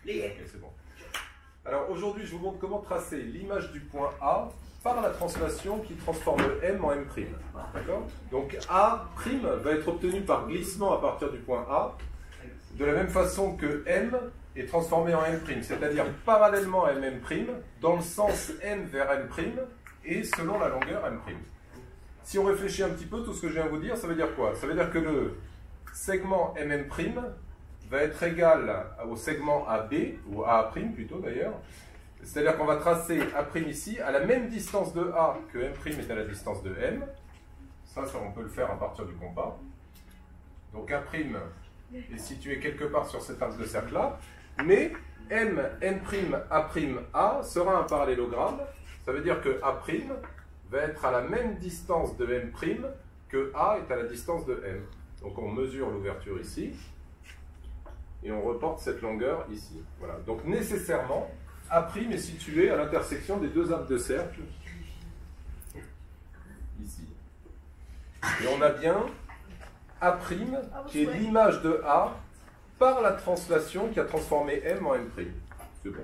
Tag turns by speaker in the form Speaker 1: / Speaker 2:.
Speaker 1: C'est bon. Alors aujourd'hui, je vous montre comment tracer l'image du point A par la translation qui transforme M en M'. D'accord? Donc A' va être obtenu par glissement à partir du point A, de la même façon que M est transformé en M', c'est-à-dire parallèlement à MM', dans le sens M vers M', et selon la longueur M'. Si on réfléchit un petit peu, tout ce que je viens de vous dire, ça veut dire quoi? Ça veut dire que le segment MM' va être égal au segment AB, ou A' plutôt d'ailleurs. C'est-à-dire qu'on va tracer A' ici à la même distance de A que M' est à la distance de M. Ça, on peut le faire à partir du compas. Donc A' est situé quelque part sur cet axe de cercle-là. Mais M, N', A' sera un parallélogramme. Ça veut dire que A' va être à la même distance de M' que A est à la distance de M. Donc on mesure l'ouverture ici. Et on reporte cette longueur ici. Voilà. Donc nécessairement, A' est situé à l'intersection des deux ampes de cercle, ici. Et on a bien A' qui est l'image de A par la translation qui a transformé M en M'. C'est bon.